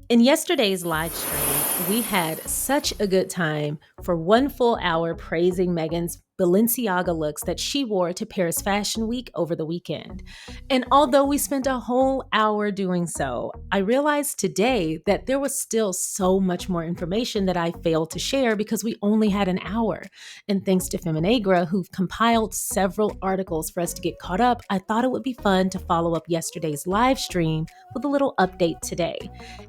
In yesterday's live stream, we had such a good time for 1 full hour praising Meghan's Balenciaga looks that she wore to Paris Fashion Week over the weekend. And although we spent a whole hour doing so, I realized today that there was still so much more information that I failed to share because we only had an hour. And thanks to Feminagra, who've compiled several articles for us to get caught up, I thought it would be fun to follow up yesterday's live stream with a little update today.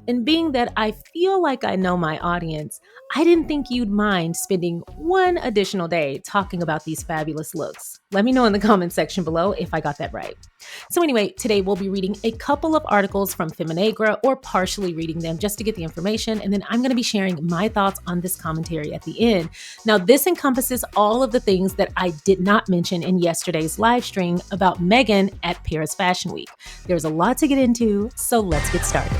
And being that I feel like I know my audience, I didn't think you'd mind spending one additional day talking about these fabulous looks. Let me know in the comment section below if I got that right. So anyway, today we'll be reading a couple of articles from Feminagra or partially reading them just to get the information. And then I'm going to be sharing my thoughts on this commentary at the end. Now, this encompasses all of the things that I did not mention in yesterday's live stream about Meghan at Paris Fashion Week. There's a lot to get into, so let's get started.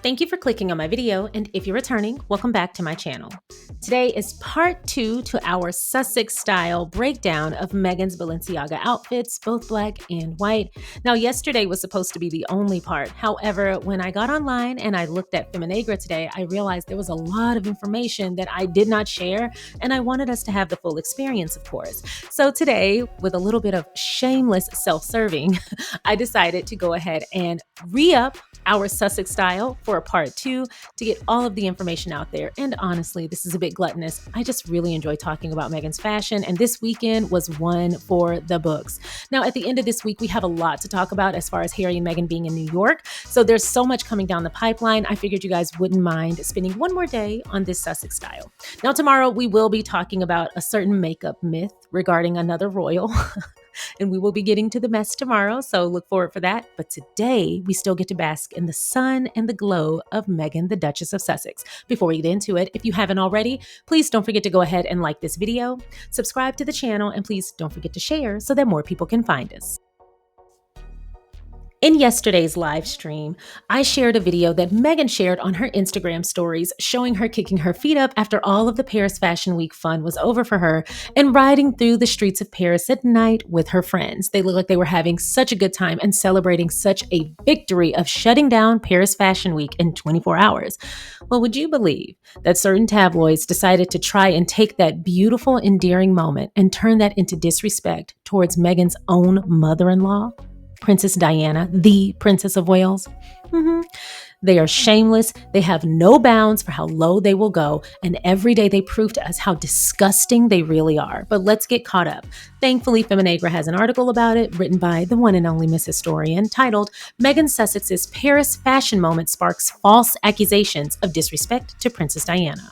Thank you for clicking on my video, and if you're returning, welcome back to my channel. Today is part 2 to our Sussex style breakdown of Meghan's Balenciaga outfits, both black and white. Now, yesterday was supposed to be the only part. However, when I got online and I looked at Feminagra today, I realized there was a lot of information that I did not share, and I wanted us to have the full experience, of course. So today, with a little bit of shameless self-serving, I decided to go ahead and re-up our Sussex style for a part 2 to get all of the information out there. And honestly, this is a bit gluttonous. I just really enjoy talking about Meghan's fashion, and this weekend was one for the books. Now, at the end of this week, we have a lot to talk about as far as Harry and Meghan being in New York. So there's so much coming down the pipeline. I figured you guys wouldn't mind spending one more day on this Sussex style. Now, tomorrow we will be talking about a certain makeup myth regarding another royal. And we will be getting to the mess tomorrow, so look forward for that. But today, we still get to bask in the sun and the glow of Meghan, the Duchess of Sussex. Before we get into it, if you haven't already, please don't forget to go ahead and like this video, subscribe to the channel, and please don't forget to share so that more people can find us. In yesterday's live stream, I shared a video that Meghan shared on her Instagram stories showing her kicking her feet up after all of the Paris Fashion Week fun was over for her and riding through the streets of Paris at night with her friends. They looked like they were having such a good time and celebrating such a victory of shutting down Paris Fashion Week in 24 hours. Well, would you believe that certain tabloids decided to try and take that beautiful, endearing moment and turn that into disrespect towards Meghan's own mother-in-law? Princess Diana, the Princess of Wales. They are shameless. They have no bounds for how low they will go. And every day they prove to us how disgusting they really are. But let's get caught up. Thankfully, Feminagra has an article about it written by the one and only Miss Historian titled, Meghan Sussex's Paris Fashion Moment Sparks False Accusations of Disrespect to Princess Diana.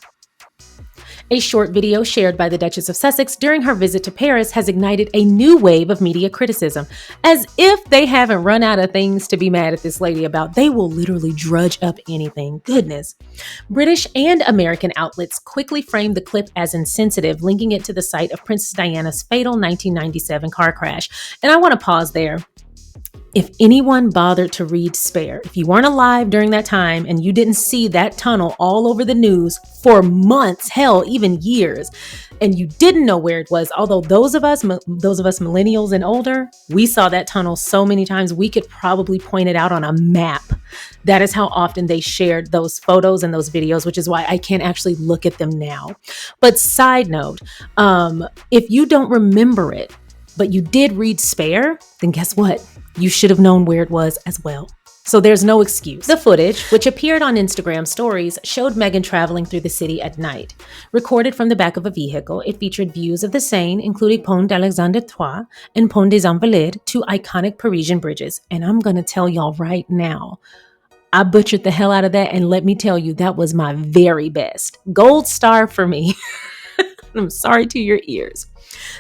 A short video shared by the Duchess of Sussex during her visit to Paris has ignited a new wave of media criticism. As if they haven't run out of things to be mad at this lady about, they will literally drudge up anything. Goodness. British and American outlets quickly framed the clip as insensitive, linking it to the site of Princess Diana's fatal 1997 car crash. And I want to pause there. If anyone bothered to read Spare, if you weren't alive during that time and you didn't see that tunnel all over the news for months, hell, even years, and you didn't know where it was, although those of us millennials and older, we saw that tunnel so many times, we could probably point it out on a map. That is how often they shared those photos and those videos, which is why I can't actually look at them now. But side note, if you don't remember it, but you did read Spare, then guess what? You should have known where it was as well. So there's no excuse. The footage, which appeared on Instagram stories, showed Meghan traveling through the city at night. Recorded from the back of a vehicle, it featured views of the Seine, including Pont d'Alexandre III and Pont des Invalides, two iconic Parisian bridges. And I'm going to tell y'all right now, I butchered the hell out of that, and let me tell you, that was my very best. Gold star for me. I'm sorry to your ears.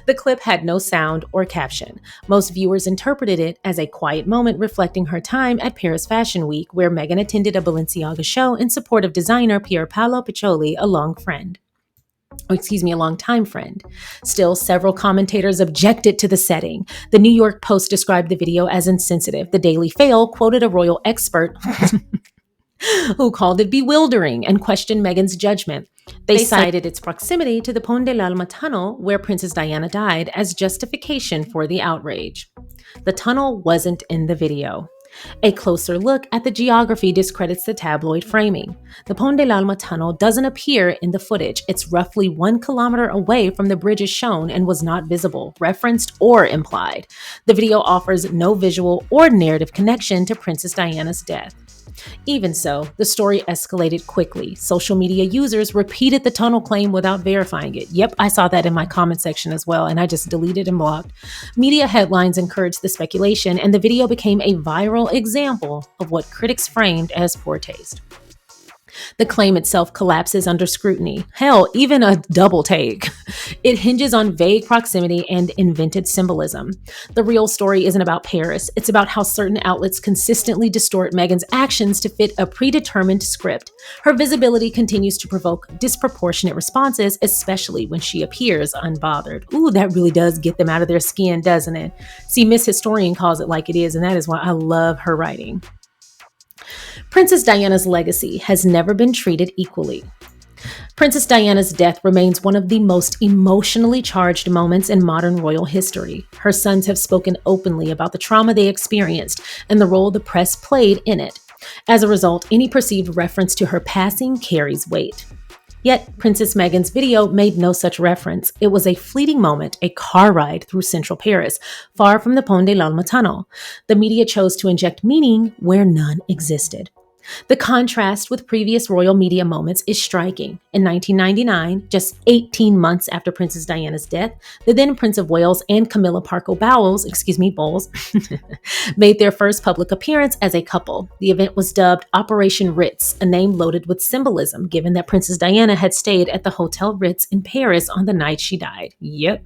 The clip had no sound or caption. Most viewers interpreted it as a quiet moment reflecting her time at Paris Fashion Week, where Meghan attended a Balenciaga show in support of designer Pier Paolo Piccioli, a longtime friend. Still, several commentators objected to the setting. The New York Post described the video as insensitive. The Daily Fail quoted a royal expert who called it bewildering and questioned Meghan's judgment. They cited its proximity to the Pont de l'Alma tunnel, where Princess Diana died, as justification for the outrage. The tunnel wasn't in the video. A closer look at the geography discredits the tabloid framing. The Pont de l'Alma tunnel doesn't appear in the footage. It's roughly 1 kilometer away from the bridges shown and was not visible, referenced, or implied. The video offers no visual or narrative connection to Princess Diana's death. Even so, the story escalated quickly. Social media users repeated the tunnel claim without verifying it. Yep, I saw that in my comment section as well, and I just deleted and blocked. Media headlines encouraged the speculation, and the video became a viral example of what critics framed as poor taste. The claim itself collapses under scrutiny. Hell, even a double take. It hinges on vague proximity and invented symbolism. The real story isn't about Paris. It's about how certain outlets consistently distort Meghan's actions to fit a predetermined script. Her visibility continues to provoke disproportionate responses, especially when she appears unbothered. Ooh, that really does get them out of their skin, doesn't it? See, Miss Historian calls it like it is, and that is why I love her writing. Princess Diana's legacy has never been treated equally. Princess Diana's death remains one of the most emotionally charged moments in modern royal history. Her sons have spoken openly about the trauma they experienced and the role the press played in it. As a result, any perceived reference to her passing carries weight. Yet, Princess Meghan's video made no such reference. It was a fleeting moment, a car ride through central Paris, far from the Pont de l'Alma tunnel. The media chose to inject meaning where none existed. The contrast with previous royal media moments is striking. In 1999, just 18 months after Princess Diana's death, the then Prince of Wales and Camilla Parker Bowles, made their first public appearance as a couple. The event was dubbed Operation Ritz, a name loaded with symbolism, given that Princess Diana had stayed at the Hotel Ritz in Paris on the night she died. Yep.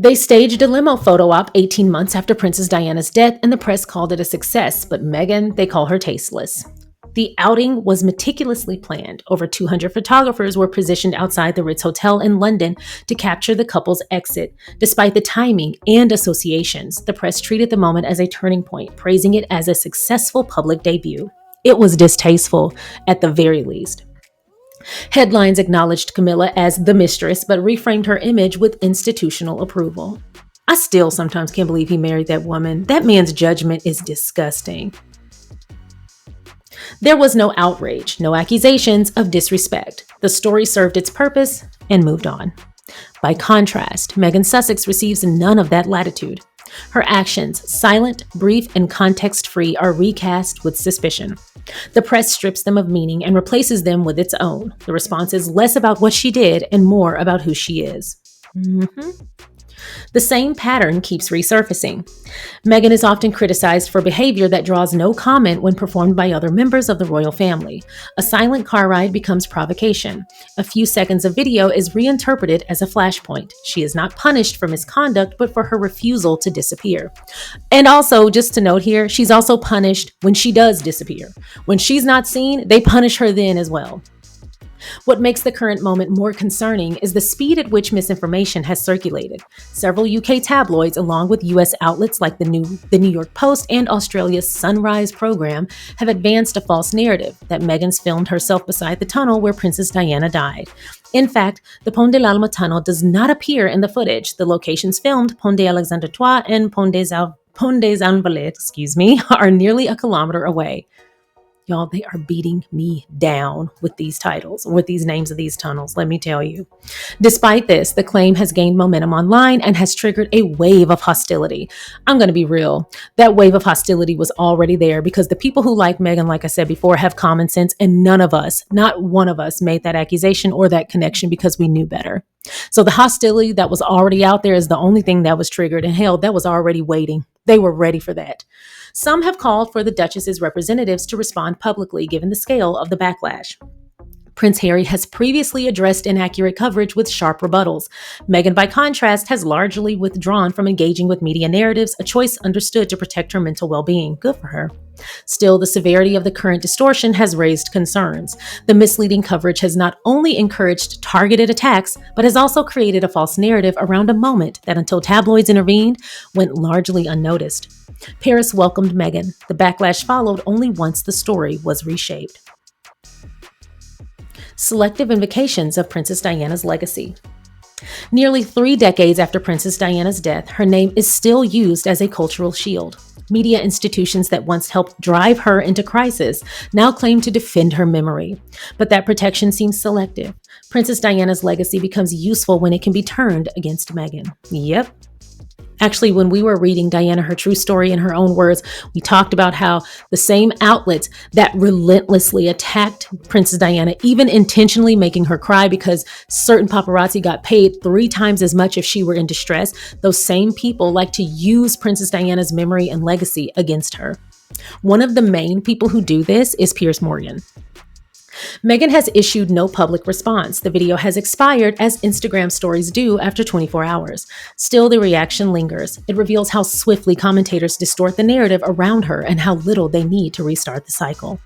They staged a limo photo op 18 months after Princess Diana's death, and the press called it a success, but Meghan, they call her tasteless. The outing was meticulously planned. Over 200 photographers were positioned outside the Ritz Hotel in London to capture the couple's exit. Despite the timing and associations, the press treated the moment as a turning point, praising it as a successful public debut. It was distasteful, at the very least. Headlines acknowledged Camilla as the mistress, but reframed her image with institutional approval. I still sometimes can't believe he married that woman. That man's judgment is disgusting. There was no outrage, no accusations of disrespect. The story served its purpose and moved on. By contrast, Meghan Sussex receives none of that latitude. Her actions, silent, brief, and context-free, are recast with suspicion. The press strips them of meaning and replaces them with its own. The response is less about what she did and more about who she is. The same pattern keeps resurfacing. Meghan is often criticized for behavior that draws no comment when performed by other members of the royal family. A silent car ride becomes provocation. A few seconds of video is reinterpreted as a flashpoint. She is not punished for misconduct, but for her refusal to disappear. And also, just to note here, she's also punished when she does disappear. When she's not seen, they punish her then as well. What makes the current moment more concerning is the speed at which misinformation has circulated. Several UK tabloids, along with US outlets like the New York Post and Australia's Sunrise program, have advanced a false narrative that Meghan's filmed herself beside the tunnel where Princess Diana died. In fact, the Pont de l'Alma tunnel does not appear in the footage. The locations filmed, Pont d'Alexandre III and Pont des Invalides, are nearly a kilometer away. Y'all, they are beating me down with these titles, with these names of these tunnels, let me tell you. Despite this, the claim has gained momentum online and has triggered a wave of hostility. I'm going to be real. That wave of hostility was already there because the people who like Meghan, like I said before, have common sense, and none of us, not one of us, made that accusation or that connection because we knew better. So the hostility that was already out there is the only thing that was triggered, and hell, that was already waiting. They were ready for that. Some have called for the Duchess's representatives to respond publicly given the scale of the backlash. Prince Harry has previously addressed inaccurate coverage with sharp rebuttals. Meghan, by contrast, has largely withdrawn from engaging with media narratives, a choice understood to protect her mental well-being. Good for her. Still, the severity of the current distortion has raised concerns. The misleading coverage has not only encouraged targeted attacks, but has also created a false narrative around a moment that, until tabloids intervened, went largely unnoticed. Paris welcomed Meghan. The backlash followed only once the story was reshaped. Selective invocations of Princess Diana's legacy. Nearly 3 decades after Princess Diana's death, her name is still used as a cultural shield. Media institutions that once helped drive her into crisis now claim to defend her memory. But that protection seems selective. Princess Diana's legacy becomes useful when it can be turned against Meghan. Yep. Actually, when we were reading Diana, her true story in her own words, we talked about how the same outlets that relentlessly attacked Princess Diana, even intentionally making her cry because certain paparazzi got paid 3 times as much if she were in distress, those same people like to use Princess Diana's memory and legacy against her. One of the main people who do this is Piers Morgan. Meghan has issued no public response. The video has expired, as Instagram stories do after 24 hours. Still, the reaction lingers. It reveals how swiftly commentators distort the narrative around her and how little they need to restart the cycle.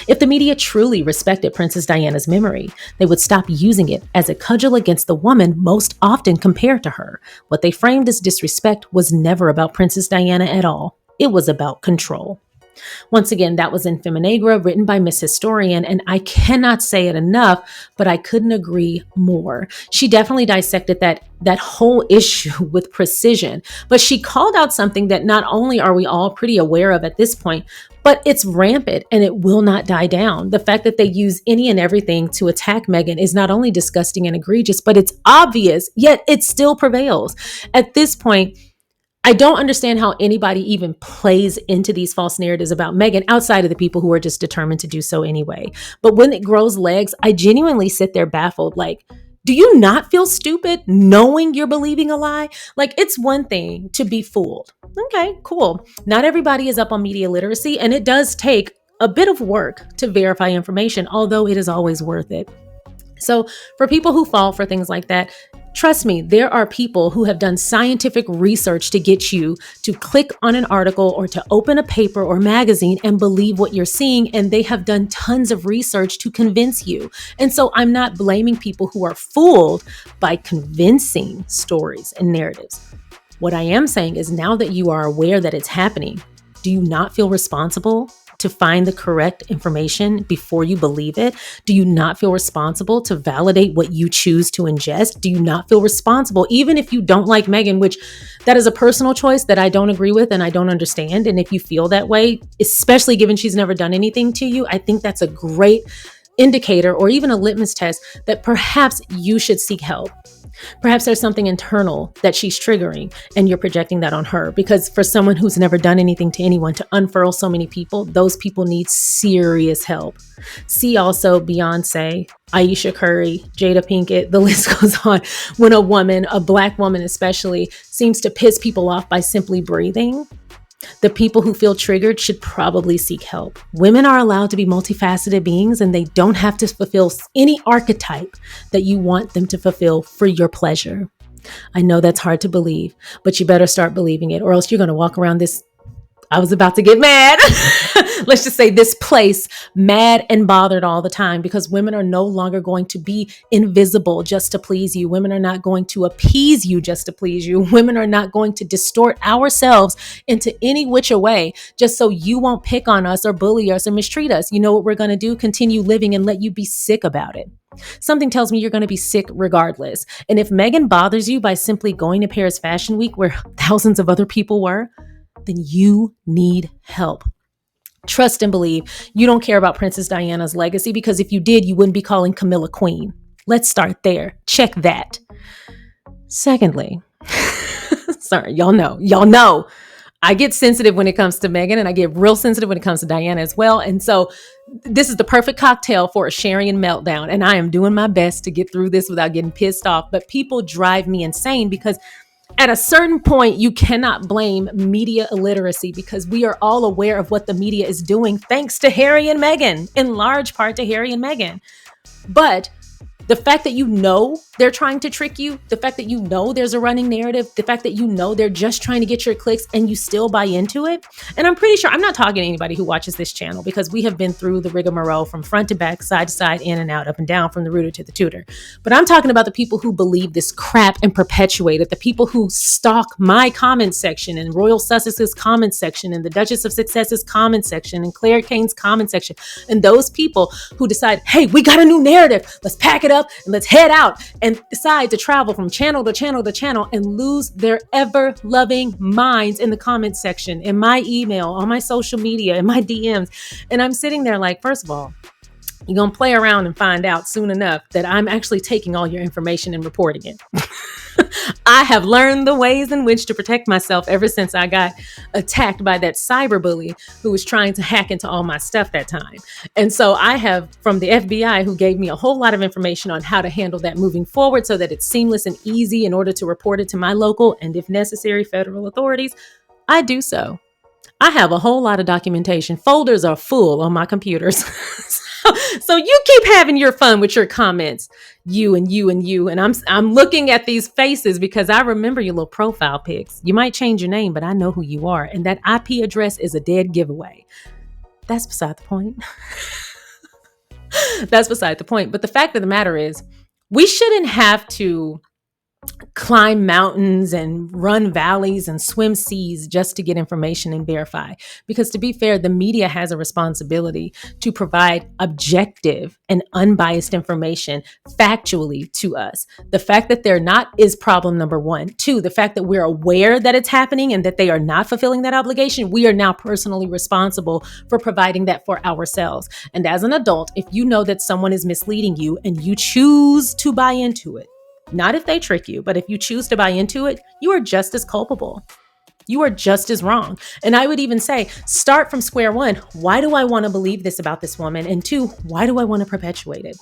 If the media truly respected Princess Diana's memory, they would stop using it as a cudgel against the woman most often compared to her. What they framed as disrespect was never about Princess Diana at all. It was about control. Once again, that was in Feminegra, written by Miss Historian, and I cannot say it enough, but I couldn't agree more. She definitely dissected that whole issue with precision, but she called out something that not only are we all pretty aware of at this point, but it's rampant and it will not die down. The fact that they use any and everything to attack Meghan is not only disgusting and egregious, but it's obvious, yet it still prevails. At this point, I don't understand how anybody even plays into these false narratives about Meghan outside of the people who are just determined to do so anyway. But when it grows legs, I genuinely sit there baffled. Like, do you not feel stupid knowing you're believing a lie? Like, it's one thing to be fooled. Okay, cool. Not everybody is up on media literacy, and it does take a bit of work to verify information, although it is always worth it. So for people who fall for things like that, trust me, there are people who have done scientific research to get you to click on an article or to open a paper or magazine and believe what you're seeing. And they have done tons of research to convince you. And so I'm not blaming people who are fooled by convincing stories and narratives. What I am saying is, now that you are aware that it's happening, do you not feel responsible to find the correct information before you believe it? Do you not feel responsible to validate what you choose to ingest? Do you not feel responsible, even if you don't like Meghan, which that is a personal choice that I don't agree with and I don't understand. And if you feel that way, especially given she's never done anything to you, I think that's a great indicator or even a litmus test that perhaps you should seek help. Perhaps there's something internal that she's triggering and you're projecting that on her, because for someone who's never done anything to anyone to unfurl so many people, those people need serious help. See also Beyonce, Aisha Curry, Jada Pinkett, the list goes on. When a woman, a Black woman especially, seems to piss people off by simply breathing, the people who feel triggered should probably seek help. Women are allowed to be multifaceted beings, and they don't have to fulfill any archetype that you want them to fulfill for your pleasure. I know that's hard to believe, but you better start believing it, or else you're going to walk around this, I was about to get mad. Let's just say this place, mad and bothered all the time, because women are no longer going to be invisible just to please you. Women are not going to appease you just to please you. Women are not going to distort ourselves into any which way just so you won't pick on us or bully us or mistreat us. You know what we're going to do? Continue living and let you be sick about it. Something tells me you're going to be sick regardless. And if Meghan bothers you by simply going to Paris Fashion Week where thousands of other people were, then you need help. Trust and believe you don't care about Princess Diana's legacy, because if you did, you wouldn't be calling Camilla queen. Let's start there. Check that. Secondly, sorry, y'all know, I get sensitive when it comes to Meghan, and I get real sensitive when it comes to Diana as well. And so this is the perfect cocktail for a Sharion meltdown. And I am doing my best to get through this without getting pissed off. But people drive me insane, because at a certain point, you cannot blame media illiteracy, because we are all aware of what the media is doing thanks to Harry and Meghan, in large part to Harry and Meghan. But the fact that you know they're trying to trick you, the fact that you know there's a running narrative, the fact that you know they're just trying to get your clicks and you still buy into it. And I'm pretty sure I'm not talking to anybody who watches this channel because we have been through the rigmarole from front to back, side to side, in and out, up and down, from the rooter to the tutor. But I'm talking about the people who believe this crap and perpetuate it, the people who stalk my comment section and Royal Sussex's comment section and the Duchess of Success's comment section and Claire Kane's comment section. And those people who decide, hey, we got a new narrative. Let's pack it up and let's head out, and decide to travel from channel to channel to channel and lose their ever-loving minds in the comment section, in my email, on my social media, in my DMs. And I'm sitting there like, first of all, you're going to play around and find out soon enough that I'm actually taking all your information and reporting it. I have learned the ways in which to protect myself ever since I got attacked by that cyber bully who was trying to hack into all my stuff that time. And so I have, from the FBI, who gave me a whole lot of information on how to handle that moving forward so that it's seamless and easy in order to report it to my local and, if necessary, federal authorities, I do so. I have a whole lot of documentation. Folders are full on my computers. So you keep having your fun with your comments, you and you and you. And I'm looking at these faces because I remember your little profile pics. You might change your name, but I know who you are. And that IP address is a dead giveaway. That's beside the point. That's beside the point. But the fact of the matter is, we shouldn't have to climb mountains and run valleys and swim seas just to get information and verify. Because to be fair, the media has a responsibility to provide objective and unbiased information factually to us. The fact that they're not is problem number one. Two, the fact that we're aware that it's happening and that they are not fulfilling that obligation, we are now personally responsible for providing that for ourselves. And as an adult, if you know that someone is misleading you and you choose to buy into it, not if they trick you, but if you choose to buy into it, you are just as culpable. You are just as wrong. And I would even say, start from square one. Why do I want to believe this about this woman? And two, why do I want to perpetuate it?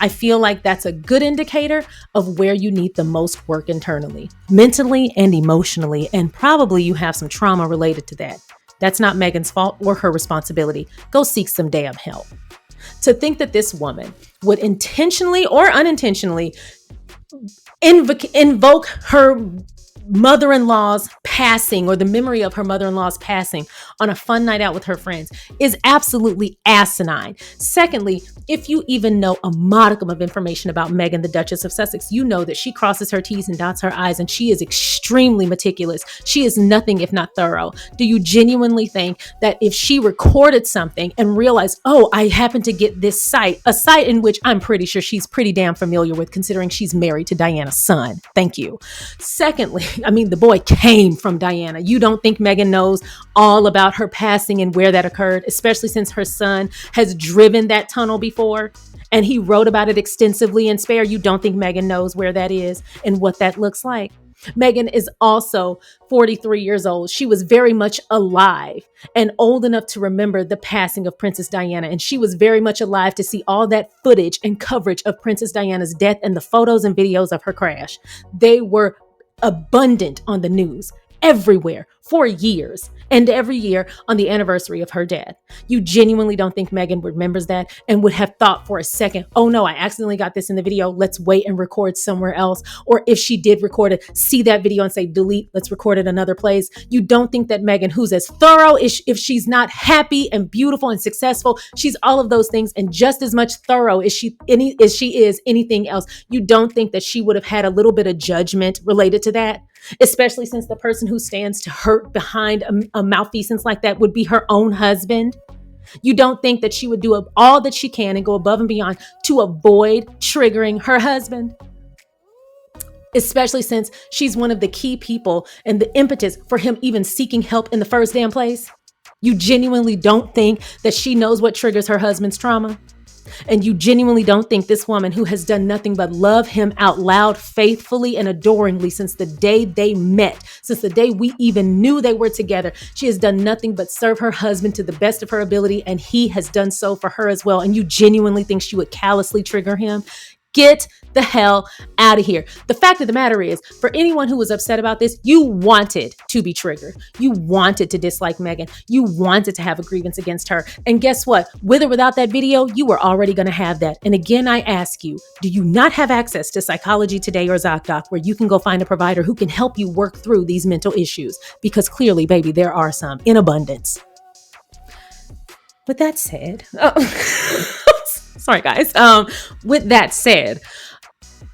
I feel like that's a good indicator of where you need the most work internally, mentally and emotionally. And probably you have some trauma related to that. That's not Meghan's fault or her responsibility. Go seek some damn help. To think that this woman would intentionally or unintentionally invoke her mother-in-law's passing or the memory of her mother-in-law's passing on a fun night out with her friends is absolutely asinine. Secondly, if you even know a modicum of information about Meghan, the Duchess of Sussex, you know that she crosses her T's and dots her I's, and she is extremely meticulous. She is nothing if not thorough. Do you genuinely think that if she recorded something and realized, oh, I happen to get this site, a site in which I'm pretty sure she's pretty damn familiar with, considering she's married to Diana's son. Thank you. Secondly, the boy came from Diana. You don't think Meghan knows all about her passing and where that occurred, especially since her son has driven that tunnel before and he wrote about it extensively in Spare. You don't think Meghan knows where that is and what that looks like. Meghan is also 43 years old. She was very much alive and old enough to remember the passing of Princess Diana. And she was very much alive to see all that footage and coverage of Princess Diana's death and the photos and videos of her crash. They were abundant on the news everywhere for years, and every year on the anniversary of her death. You genuinely don't think Meghan remembers that and would have thought for a second, oh no, I accidentally got this in the video, let's wait and record somewhere else. Or if she did record it, see that video and say, delete, let's record it another place. You don't think that Meghan, who's as thorough, if she's not happy and beautiful and successful, she's all of those things and just as much thorough as she is anything else. You don't think that she would have had a little bit of judgment related to that? Especially since the person who stands to hurt behind a malfeasance like that would be her own husband. You don't think that she would do all that she can and go above and beyond to avoid triggering her husband? Especially since she's one of the key people and the impetus for him even seeking help in the first damn place. You genuinely don't think that she knows what triggers her husband's trauma? And you genuinely don't think this woman, who has done nothing but love him out loud, faithfully and adoringly since the day they met, since the day we even knew they were together, she has done nothing but serve her husband to the best of her ability, and he has done so for her as well. And you genuinely think she would callously trigger him? Get the hell out of here. The fact of the matter is, for anyone who was upset about this, you wanted to be triggered. You wanted to dislike Meghan. You wanted to have a grievance against her. And guess what? With or without that video, you were already going to have that. And again, I ask you, do you not have access to Psychology Today or ZocDoc where you can go find a provider who can help you work through these mental issues? Because clearly, baby, there are some in abundance. With that said, sorry guys. With that said,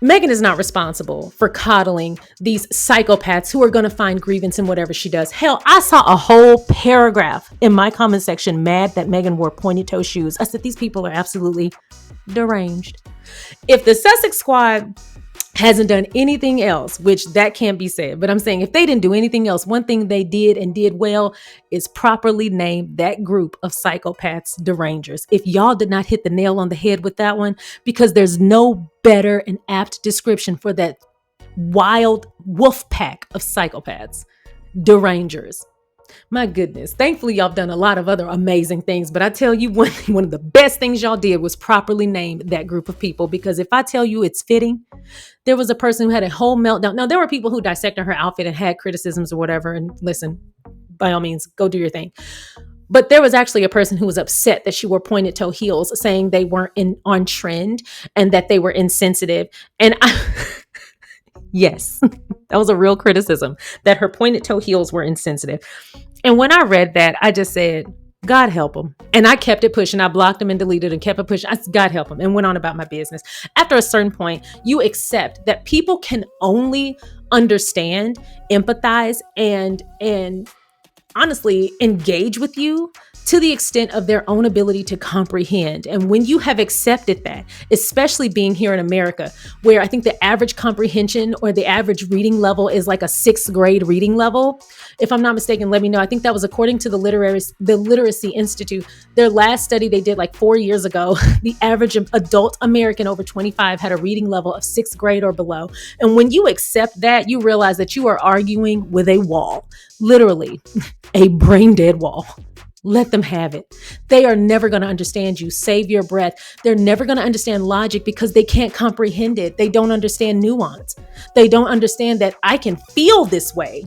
Meghan is not responsible for coddling these psychopaths who are going to find grievance in whatever she does. Hell, I saw a whole paragraph in my comment section mad that Meghan wore pointed toe shoes. I said, these people are absolutely deranged. If the Sussex squad hasn't done anything else, which that can't be said, but I'm saying if they didn't do anything else, one thing they did and did well is properly name that group of psychopaths derangers. If y'all did not hit the nail on the head with that one, because there's no better and apt description for that wild wolf pack of psychopaths, derangers. My goodness. Thankfully, y'all done a lot of other amazing things. But I tell you, one of the best things y'all did was properly name that group of people. Because if I tell you it's fitting, there was a person who had a whole meltdown. Now, there were people who dissected her outfit and had criticisms or whatever. And listen, by all means, go do your thing. But there was actually a person who was upset that she wore pointed toe heels, saying they weren't on trend and that they were insensitive. And yes, that was a real criticism, that her pointed toe heels were insensitive. And when I read that, I just said, God help them. And I kept it pushing. I blocked them and deleted and kept it pushing. I said, God help them, and went on about my business. After a certain point, you accept that people can only understand, empathize, and honestly engage with you to the extent of their own ability to comprehend. And when you have accepted that, especially being here in America, where I think the average comprehension or the average reading level is like a 6th grade reading level, if I'm not mistaken, let me know. I think that was according to the Literacy Institute. Their last study they did like 4 years ago, the average adult American over 25 had a reading level of 6th grade or below. And when you accept that, you realize that you are arguing with a wall, literally a brain dead wall. Let them have it. They are never going to understand you. Save your breath. They're never going to understand logic because they can't comprehend it. They don't understand nuance. They don't understand that I can feel this way,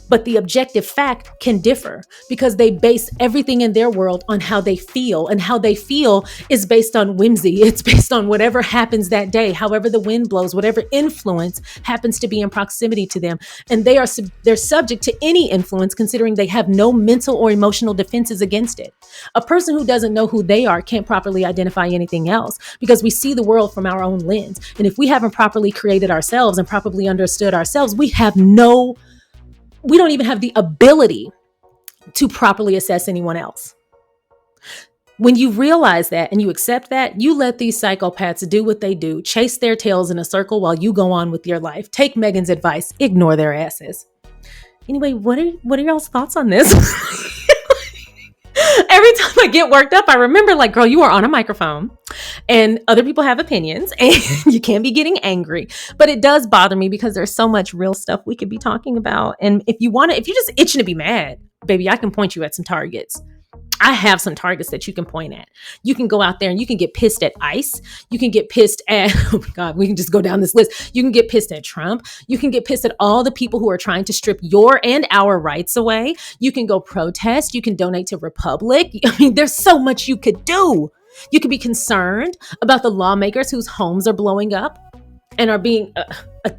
but the objective fact can differ because they base everything in their world on how they feel, and how they feel is based on whimsy. It's based on whatever happens that day, however the wind blows, whatever influence happens to be in proximity to them. And they're subject to any influence, considering they have no mental or emotional defenses against it. A person who doesn't know who they are can't properly identify anything else, because we see the world from our own lens. And if we haven't properly created ourselves and properly understood ourselves, we don't even have the ability to properly assess anyone else. When you realize that and you accept that, you let these psychopaths do what they do, chase their tails in a circle while you go on with your life. Take Meghan's advice, ignore their asses. Anyway, what are y'all's thoughts on this? Every time I get worked up, I remember, like, girl, you are on a microphone and other people have opinions and you can't be getting angry. But it does bother me because there's so much real stuff we could be talking about. And if you're just itching to be mad, baby, I can point you at some targets. I have some targets that you can point at. You can go out there and you can get pissed at ICE. You can get pissed at, oh my God, we can just go down this list. You can get pissed at Trump. You can get pissed at all the people who are trying to strip your and our rights away. You can go protest. You can donate to Republic. I mean, there's so much you could do. You could be concerned about the lawmakers whose homes are blowing up and are being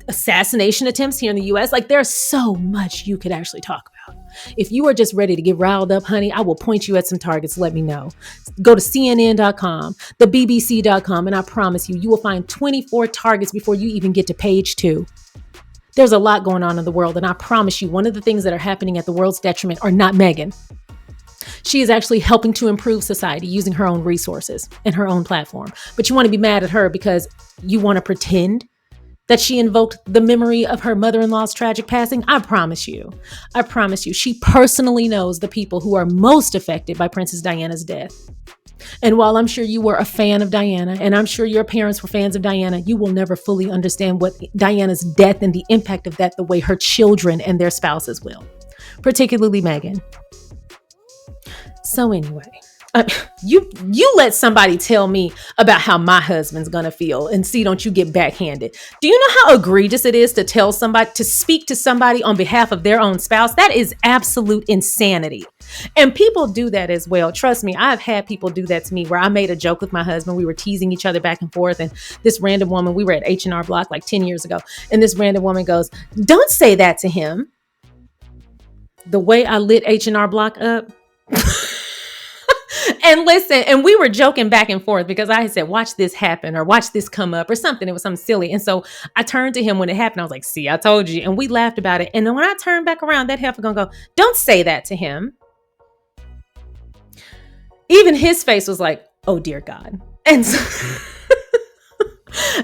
assassination attempts here in the US. Like, there's so much you could actually talk about. If you are just ready to get riled up, honey, I will point you at some targets. Let me know. Go to CNN.com, the BBC.com, and I promise you will find 24 targets before you even get to page 2. There's a lot going on in the world, and I promise you, one of the things that are happening at the world's detriment are not Meghan. She is actually helping to improve society using her own resources and her own platform. But you want to be mad at her because you want to pretend that she invoked the memory of her mother-in-law's tragic passing. I promise you, she personally knows the people who are most affected by Princess Diana's death. And while I'm sure you were a fan of Diana, and I'm sure your parents were fans of Diana, you will never fully understand what Diana's death and the impact of that the way her children and their spouses will, particularly Meghan. So anyway, Uh, you let somebody tell me about how my husband's gonna feel and see, don't you get backhanded. Do you know how egregious it is to tell somebody, to speak to somebody on behalf of their own spouse? That is absolute insanity. And people do that as well. Trust me, I've had people do that to me where I made a joke with my husband. We were teasing each other back and forth. And this random woman, we were at H&R Block like 10 years ago. And this random woman goes, "Don't say that to him." The way I lit H&R Block up. And listen, and we were joking back and forth because I had said, "Watch this happen," or "Watch this come up," or something. It was something silly. And so I turned to him when it happened. I was like, "See, I told you." And we laughed about it. And then when I turned back around, that heifer gonna go, "Don't say that to him." Even his face was like, "Oh dear God." And so,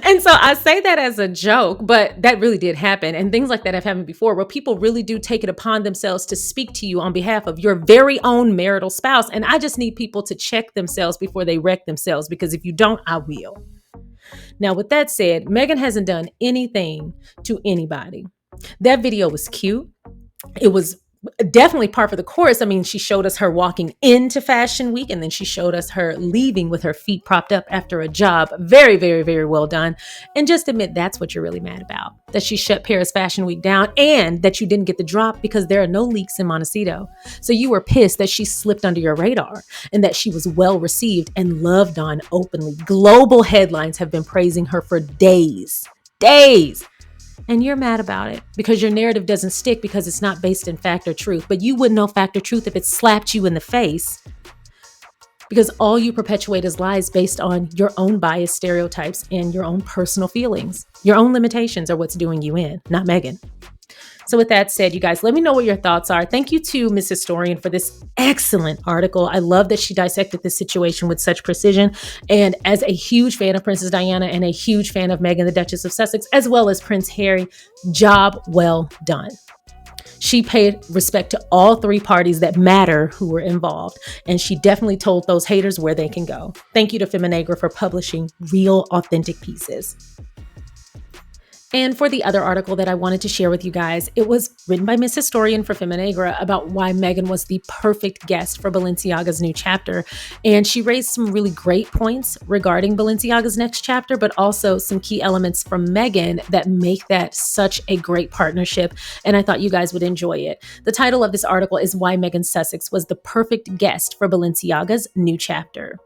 and so I say that as a joke, but that really did happen. And things like that have happened before, where people really do take it upon themselves to speak to you on behalf of your very own marital spouse. And I just need people to check themselves before they wreck themselves, because if you don't, I will. Now, with that said, Meghan hasn't done anything to anybody. That video was cute. It was definitely par for the course. I mean, she showed us her walking into Fashion Week, and then she showed us her leaving with her feet propped up after a job. Very, very, very well done. And just admit that's what you're really mad about, that she shut Paris Fashion Week down and that you didn't get the drop because there are no leaks in Montecito. So you were pissed that she slipped under your radar and that she was well received and loved on openly. Global headlines have been praising her for days. And you're mad about it because your narrative doesn't stick because it's not based in fact or truth. But you wouldn't know fact or truth if it slapped you in the face, because all you perpetuate is lies based on your own biased stereotypes and your own personal feelings. Your own limitations are what's doing you in, not Meghan. So with that said, you guys, let me know what your thoughts are. Thank you to Miss Historian for this excellent article. I love that she dissected this situation with such precision. And as a huge fan of Princess Diana and a huge fan of Meghan, the Duchess of Sussex, as well as Prince Harry, job well done. She paid respect to all three parties that matter who were involved. And she definitely told those haters where they can go. Thank you to Feminagra for publishing real, authentic pieces. And for the other article that I wanted to share with you guys, it was written by Miss Historian for Feminagra about why Meghan was the perfect guest for Balenciaga's new chapter. And she raised some really great points regarding Balenciaga's next chapter, but also some key elements from Meghan that make that such a great partnership. And I thought you guys would enjoy it. The title of this article is Why Meghan Sussex Was the Perfect Guest for Balenciaga's New Chapter.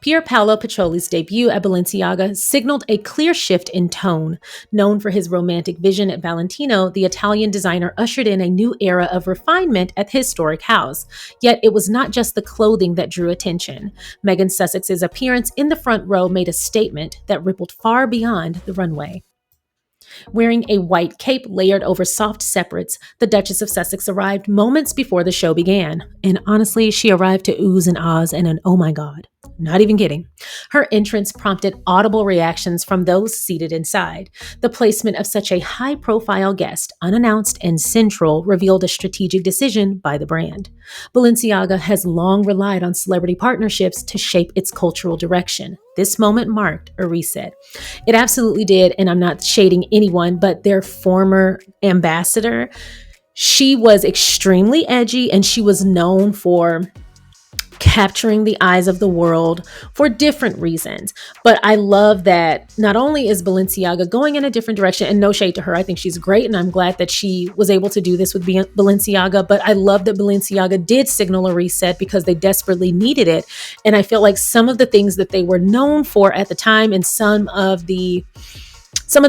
Pier Paolo Pacioli's debut at Balenciaga signaled a clear shift in tone. Known for his romantic vision at Valentino, the Italian designer ushered in a new era of refinement at the historic house. Yet it was not just the clothing that drew attention. Meghan Sussex's appearance in the front row made a statement that rippled far beyond the runway. Wearing a white cape layered over soft separates, the Duchess of Sussex arrived moments before the show began. And honestly, she arrived to oohs and ahs and an "oh my God." Not even kidding. Her entrance prompted audible reactions from those seated inside. The placement of such a high-profile guest, unannounced and central, revealed a strategic decision by the brand. Balenciaga has long relied on celebrity partnerships to shape its cultural direction. This moment marked a reset. It absolutely did, and I'm not shading anyone, but their former ambassador, she was extremely edgy, and she was known for capturing the eyes of the world for different reasons. But I love that not only is Balenciaga going in a different direction, and no shade to her, I think she's great, and I'm glad that she was able to do this with Balenciaga, but I love that Balenciaga did signal a reset because they desperately needed it. And I feel like some of the things that they were known for at the time, and some of the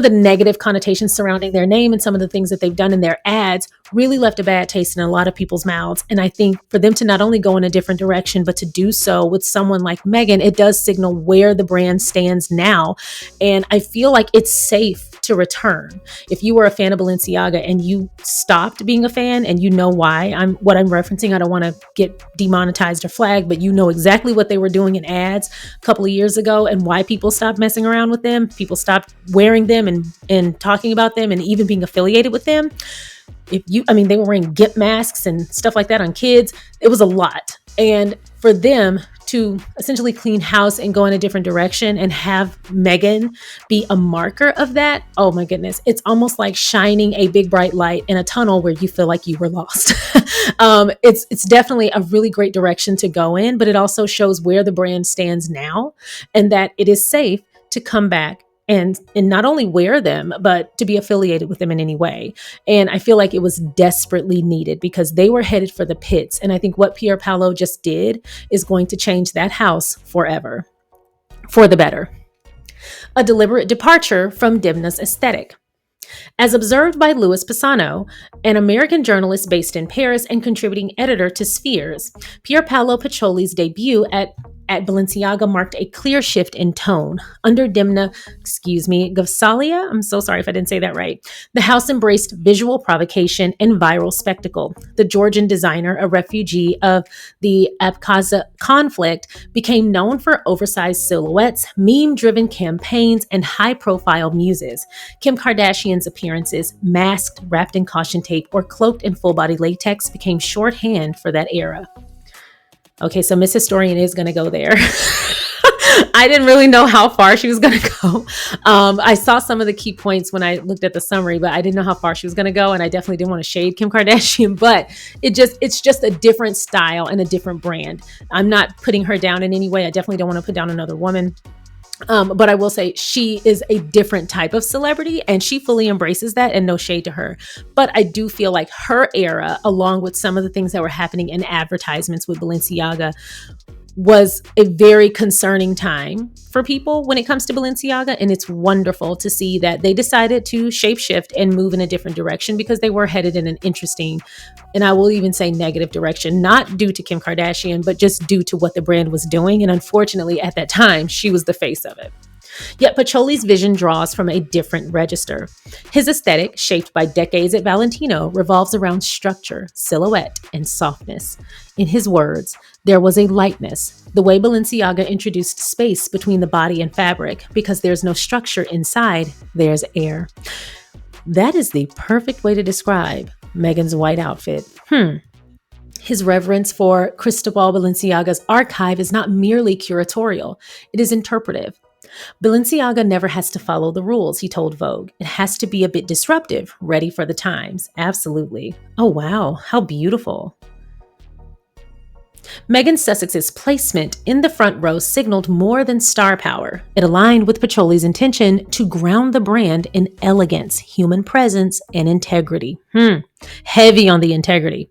negative connotations surrounding their name and some of the things that they've done in their ads really left a bad taste in a lot of people's mouths. And I think for them to not only go in a different direction, but to do so with someone like Meghan, it does signal where the brand stands now. And I feel like it's safe to return. If you were a fan of Balenciaga and you stopped being a fan, and you know why what I'm referencing, I don't want to get demonetized or flagged, but you know exactly what they were doing in ads a couple of years ago and why people stopped messing around with them. People stopped wearing them and talking about them and even being affiliated with them. They were wearing GIMP masks and stuff like that on kids. It was a lot. And for them to essentially clean house and go in a different direction and have Meghan be a marker of that. Oh my goodness. It's almost like shining a big bright light in a tunnel where you feel like you were lost. It's definitely a really great direction to go in, but it also shows where the brand stands now and that it is safe to come back and not only wear them, but to be affiliated with them in any way. And I feel like it was desperately needed because they were headed for the pits. And I think what Pier Paolo just did is going to change that house forever, for the better. A deliberate departure from Demna's aesthetic. As observed by Louis Pisano, an American journalist based in Paris and contributing editor to Spheres, Pier Paolo Pacioli's debut at Balenciaga marked a clear shift in tone. Under Demna, Gvasalia, I'm so sorry if I didn't say that right, the house embraced visual provocation and viral spectacle. The Georgian designer, a refugee of the Abkhazia conflict, became known for oversized silhouettes, meme-driven campaigns, and high-profile muses. Kim Kardashian's appearances, masked, wrapped in caution tape, or cloaked in full-body latex, became shorthand for that era. Okay, so Miss Historian is going to go there. I didn't really know how far she was going to go. I saw some of the key points when I looked at the summary, but I didn't know how far she was going to go. And I definitely didn't want to shade Kim Kardashian, but it's just a different style and a different brand. I'm not putting her down in any way. I definitely don't want to put down another woman. But I will say she is a different type of celebrity and she fully embraces that, and no shade to her. But I do feel like her era, along with some of the things that were happening in advertisements with Balenciaga, was a very concerning time for people when it comes to Balenciaga. And it's wonderful to see that they decided to shapeshift and move in a different direction because they were headed in an interesting, and I will even say negative direction, not due to Kim Kardashian, but just due to what the brand was doing. And unfortunately, at that time, she was the face of it. Yet Pacioli's vision draws from a different register. His aesthetic, shaped by decades at Valentino, revolves around structure, silhouette, and softness. In his words, there was a lightness, the way Balenciaga introduced space between the body and fabric. Because there's no structure inside, there's air. That is the perfect way to describe Meghan's white outfit. His reverence for Cristobal Balenciaga's archive is not merely curatorial, it is interpretive. Balenciaga never has to follow the rules, he told Vogue. It has to be a bit disruptive, ready for the times. Absolutely. Oh, wow. How beautiful. Meghan Sussex's placement in the front row signaled more than star power. It aligned with Pacioli's intention to ground the brand in elegance, human presence, and integrity. Heavy on the integrity.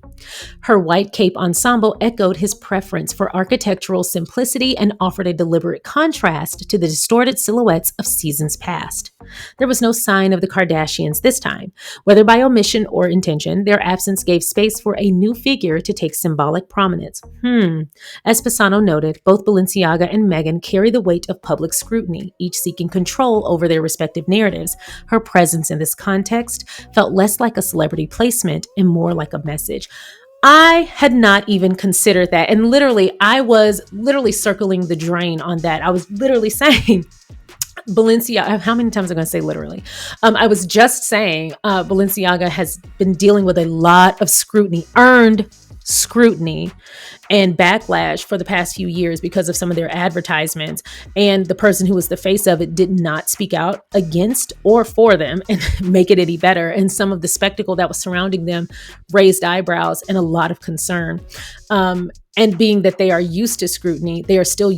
Her white cape ensemble echoed his preference for architectural simplicity and offered a deliberate contrast to the distorted silhouettes of seasons past. There was no sign of the Kardashians this time. Whether by omission or intention, their absence gave space for a new figure to take symbolic prominence. As Pisano noted, both Balenciaga and Meghan carry the weight of public scrutiny, each seeking control over their respective narratives. Her presence in this context felt less like a celebrity placement and more like a message. I had not even considered that. And I was literally circling the drain on that. I was literally saying, Balenciaga, how many times am I going to say literally? I was just saying Balenciaga has been dealing with a lot of scrutiny, earned scrutiny and backlash for the past few years because of some of their advertisements. And the person who was the face of it did not speak out against or for them and make it any better. And some of the spectacle that was surrounding them raised eyebrows and a lot of concern. And being that they are used to scrutiny, they are still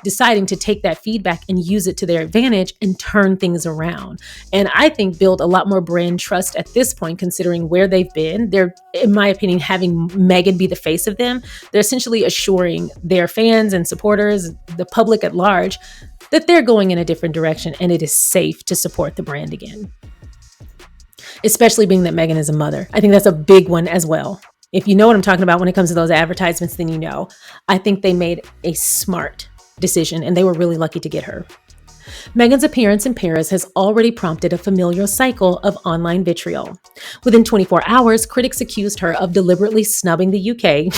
deciding to take that feedback and use it to their advantage and turn things around. And I think build a lot more brand trust at this point, considering where they've been. They're, in my opinion, having Meghan be the face of them. They're essentially assuring their fans and supporters, the public at large, that they're going in a different direction and it is safe to support the brand again. Especially being that Meghan is a mother. I think that's a big one as well. If you know what I'm talking about when it comes to those advertisements, then you know. I think they made a smart decision and they were really lucky to get her. Meghan's appearance in Paris has already prompted a familiar cycle of online vitriol. Within 24 hours, critics accused her of deliberately snubbing the UK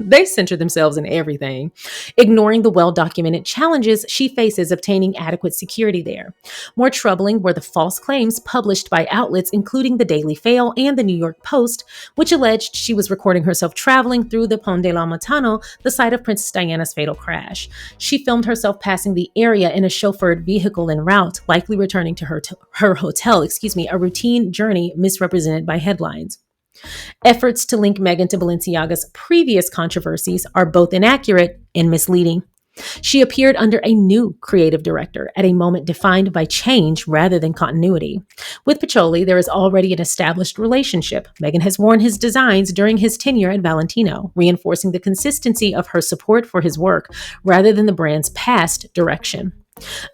They center themselves in everything, ignoring the well-documented challenges she faces obtaining adequate security there. More troubling were the false claims published by outlets including the Daily Fail and the New York Post, which alleged she was recording herself traveling through the Pont de la Montano, the site of Princess Diana's fatal crash. She filmed herself passing the area in a chauffeured vehicle en route, likely returning to her hotel, a routine journey misrepresented by headlines. Efforts to link Meghan to Balenciaga's previous controversies are both inaccurate and misleading. She appeared under a new creative director at a moment defined by change rather than continuity. With Pacioli, there is already an established relationship. Meghan has worn his designs during his tenure at Valentino, reinforcing the consistency of her support for his work rather than the brand's past direction.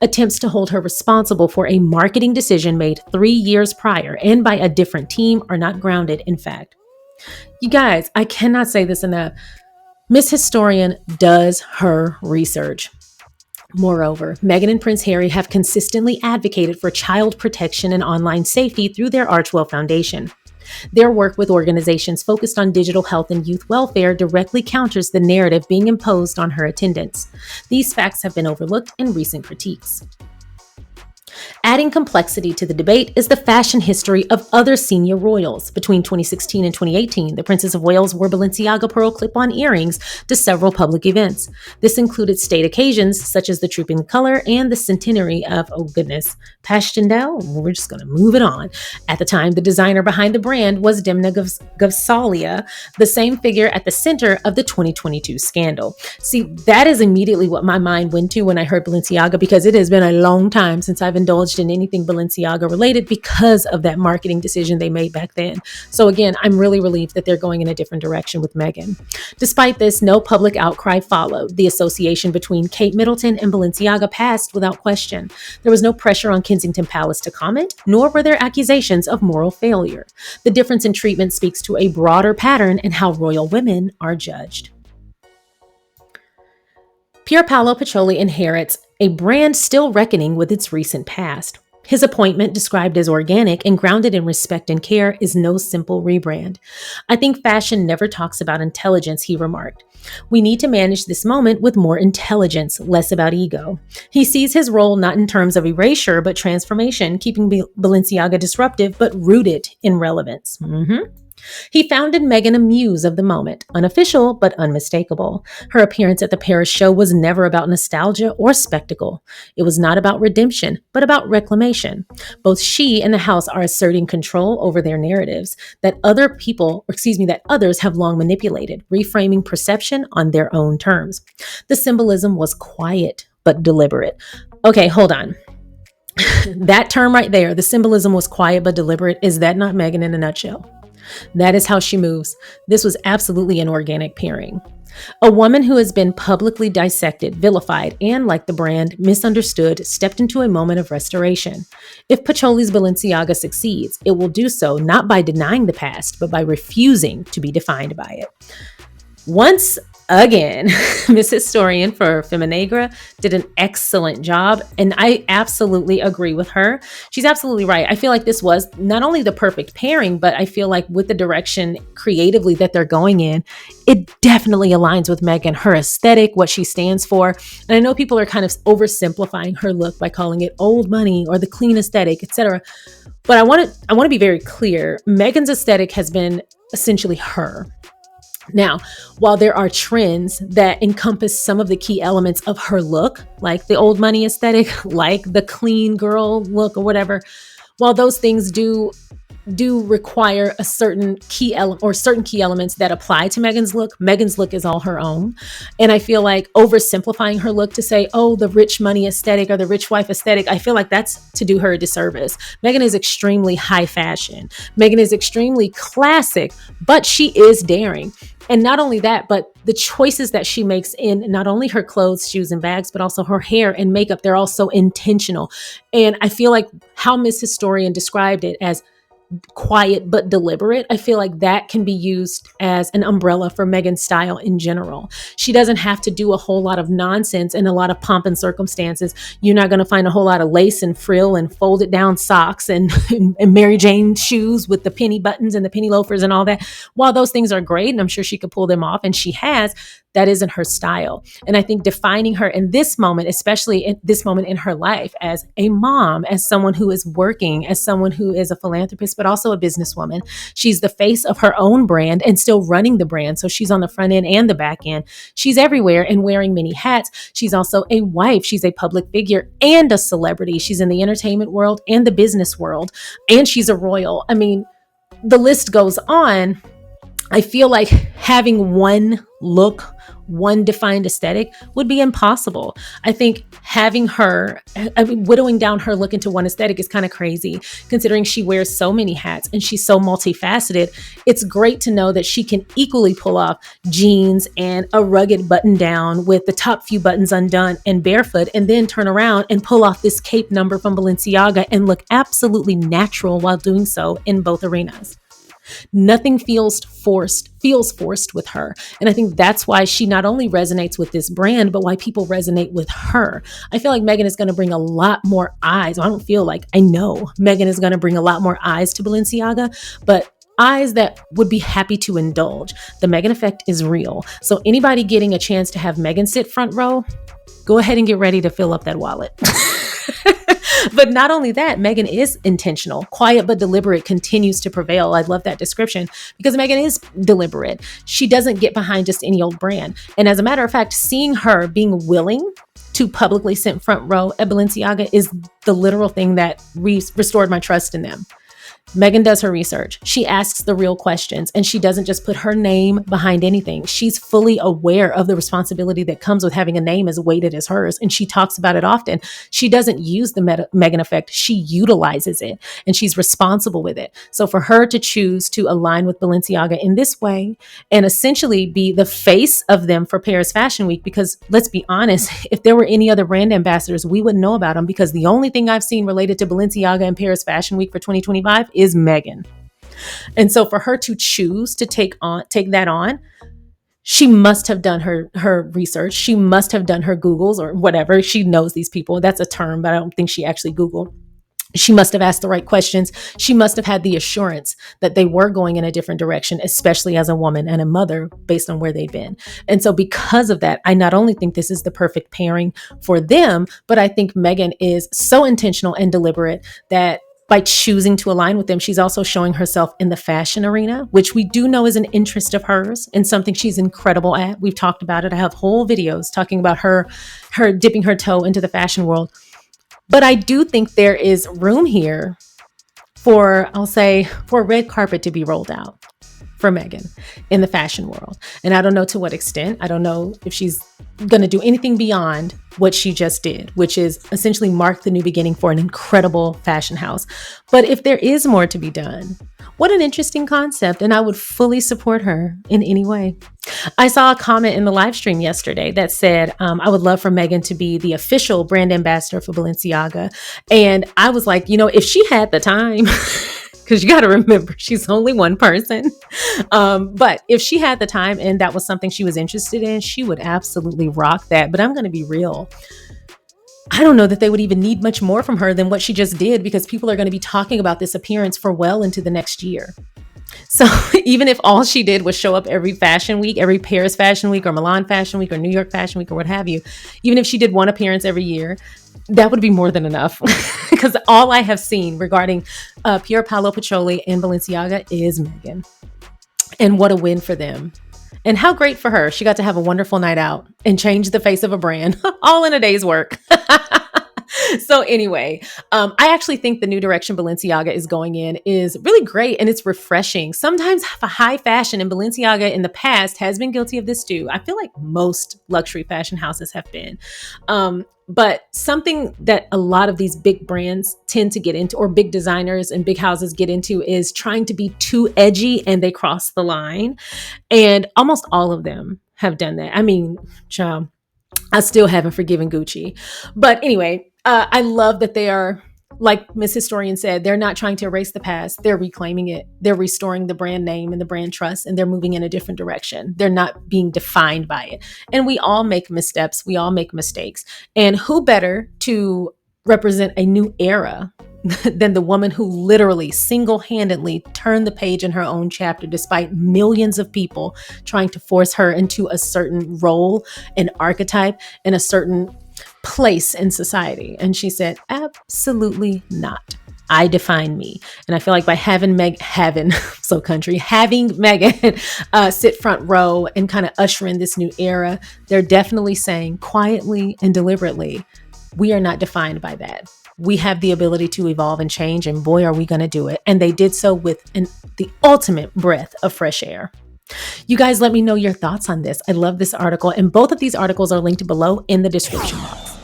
Attempts to hold her responsible for a marketing decision made 3 years prior and by a different team are not grounded in fact. You guys, I cannot say this enough. Miss Historian does her research. Moreover, Meghan and Prince Harry have consistently advocated for child protection and online safety through their Archewell Foundation. Their work with organizations focused on digital health and youth welfare directly counters the narrative being imposed on her attendants. These facts have been overlooked in recent critiques. Adding complexity to the debate is the fashion history of other senior royals. Between 2016 and 2018, the Princess of Wales wore Balenciaga pearl clip-on earrings to several public events. This included state occasions such as the Trooping Color and the centenary of, Passchendaele. We're just going to move it on. At the time, the designer behind the brand was Demna Gvasalia, the same figure at the center of the 2022 scandal. See, that is immediately what my mind went to when I heard Balenciaga, because it has been a long time since I've indulged in anything Balenciaga related because of that marketing decision they made back then. So again, I'm really relieved that they're going in a different direction with Meghan. Despite this, no public outcry followed. The association between Kate Middleton and Balenciaga passed without question. There was no pressure on Kensington Palace to comment, nor were there accusations of moral failure. The difference in treatment speaks to a broader pattern in how royal women are judged. Pier Paolo Pacioli inherits a brand still reckoning with its recent past. His appointment, described as organic and grounded in respect and care, is no simple rebrand. I think fashion never talks about intelligence, he remarked. We need to manage this moment with more intelligence, less about ego. He sees his role not in terms of erasure, but transformation, keeping Balenciaga disruptive, but rooted in relevance. He found in Meghan a muse of the moment, unofficial but unmistakable. Her appearance at the Paris show was never about nostalgia or spectacle. It was not about redemption, but about reclamation. Both she and the house are asserting control over their narratives that others have long manipulated, reframing perception on their own terms. The symbolism was quiet but deliberate. Okay, hold on. That term right there, the symbolism was quiet but deliberate. Is that not Meghan in a nutshell? That is how she moves. This was absolutely an organic pairing. A woman who has been publicly dissected, vilified, and, like the brand, misunderstood, stepped into a moment of restoration. If Pacioli's Balenciaga succeeds, it will do so not by denying the past, but by refusing to be defined by it. Once again, Miss Historian for Feminegra did an excellent job, and I absolutely agree with her. She's absolutely right. I feel like this was not only the perfect pairing, but I feel like with the direction creatively that they're going in, it definitely aligns with Meghan, her aesthetic, what she stands for. And I know people are kind of oversimplifying her look by calling it old money or the clean aesthetic, etc. But I want to be very clear. Meghan's aesthetic has been essentially her. Now, while there are trends that encompass some of the key elements of her look, like the old money aesthetic, like the clean girl look or whatever, while those things do require a certain key elements that apply to Meghan's look is all her own. And I feel like oversimplifying her look to say, oh, the rich money aesthetic or the rich wife aesthetic, I feel like that's to do her a disservice. Meghan is extremely high fashion. Meghan is extremely classic, but she is daring. And not only that, but the choices that she makes in not only her clothes, shoes, and bags, but also her hair and makeup, they're all so intentional. And I feel like how Miss Historian described it as quiet but deliberate. I feel like that can be used as an umbrella for Meghan's style in general. She doesn't have to do a whole lot of nonsense and a lot of pomp and circumstances. You're not going to find a whole lot of lace and frill and folded down socks and, and Mary Jane shoes with the penny buttons and the penny loafers and all that. While those things are great, and I'm sure she could pull them off, and she has, that isn't her style. And I think defining her in this moment, especially in this moment in her life, as a mom, as someone who is working, as someone who is a philanthropist, but also a businesswoman, she's the face of her own brand and still running the brand. So she's on the front end and the back end. She's everywhere and wearing many hats. She's also a wife. She's a public figure and a celebrity. She's in the entertainment world and the business world, and she's a royal. I mean, the list goes on. I feel like having one look, one defined aesthetic would be impossible. I think having her, whittling down her look into one aesthetic is kind of crazy, considering she wears so many hats and she's so multifaceted. It's great to know that she can equally pull off jeans and a rugged button down with the top few buttons undone and barefoot, and then turn around and pull off this cape number from Balenciaga and look absolutely natural while doing so in both arenas. Nothing feels forced with her. And I think that's why she not only resonates with this brand, but why people resonate with her. I feel like Meghan is going to bring a lot more eyes. Well, I know Meghan is going to bring a lot more eyes to Balenciaga, but eyes that would be happy to indulge. The Meghan effect is real. So anybody getting a chance to have Meghan sit front row, go ahead and get ready to fill up that wallet. But not only that, Meghan is intentional. Quiet but deliberate continues to prevail. I love that description because Meghan is deliberate. She doesn't get behind just any old brand. And as a matter of fact, seeing her being willing to publicly sit front row at Balenciaga is the literal thing that restored my trust in them. Meghan does her research. She asks the real questions, and she doesn't just put her name behind anything. She's fully aware of the responsibility that comes with having a name as weighted as hers, and she talks about it often. She doesn't use the Meghan effect. She utilizes it, and she's responsible with it. So for her to choose to align with Balenciaga in this way and essentially be the face of them for Paris Fashion Week, because let's be honest, if there were any other brand ambassadors, we wouldn't know about them, because the only thing I've seen related to Balenciaga and Paris Fashion Week for 2025 is Meghan. And so for her to choose to take that on, she must have done her research. She must have done her Googles or whatever. She knows these people. That's a term, but I don't think she actually Googled. She must have asked the right questions. She must have had the assurance that they were going in a different direction, especially as a woman and a mother, based on where they've been. And so because of that, I not only think this is the perfect pairing for them, but I think Meghan is so intentional and deliberate that by choosing to align with them, she's also showing herself in the fashion arena, which we do know is an interest of hers and something she's incredible at. We've talked about it. I have whole videos talking about her dipping her toe into the fashion world. But I do think there is room here for a red carpet to be rolled out for Meghan in the fashion world. And I don't know to what extent. I don't know if she's going to do anything beyond what she just did, which is essentially mark the new beginning for an incredible fashion house. But if there is more to be done, what an interesting concept. And I would fully support her in any way. I saw a comment in the live stream yesterday that said, I would love for Meghan to be the official brand ambassador for Balenciaga. And I was like, if she had the time, because you got to remember, she's only one person. But if she had the time and that was something she was interested in, she would absolutely rock that. But I'm going to be real. I don't know that they would even need much more from her than what she just did, because people are going to be talking about this appearance for well into the next year. So even if all she did was show up every fashion week, every Paris Fashion Week or Milan Fashion Week or New York Fashion Week or what have you, even if she did one appearance every year, that would be more than enough. Because all I have seen regarding Pier Paolo Pacioli and Balenciaga is Meghan. And what a win for them. And how great for her. She got to have a wonderful night out and change the face of a brand all in a day's work. So anyway, I actually think the new direction Balenciaga is going in is really great and it's refreshing. Sometimes high fashion, and Balenciaga in the past has been guilty of this too. I feel like most luxury fashion houses have been. But something that a lot of these big brands tend to get into, or big designers and big houses get into, is trying to be too edgy and they cross the line. And almost all of them have done that. I mean, I still haven't forgiven Gucci. But anyway, I love that they are Like Miss Historian said, they're not trying to erase the past. They're reclaiming it. They're restoring the brand name and the brand trust, and they're moving in a different direction. They're not being defined by it. And we all make missteps. We all make mistakes. And who better to represent a new era than the woman who literally single-handedly turned the page in her own chapter despite millions of people trying to force her into a certain role, an archetype, and a certain place in society. And she said, absolutely not. I define me. And I feel like by having Meghan sit front row and kind of usher in this new era, they're definitely saying quietly and deliberately, we are not defined by that. We have the ability to evolve and change, and boy, are we going to do it. And they did so with the ultimate breath of fresh air. You guys, let me know your thoughts on this. I love this article, and both of these articles are linked below in the description box.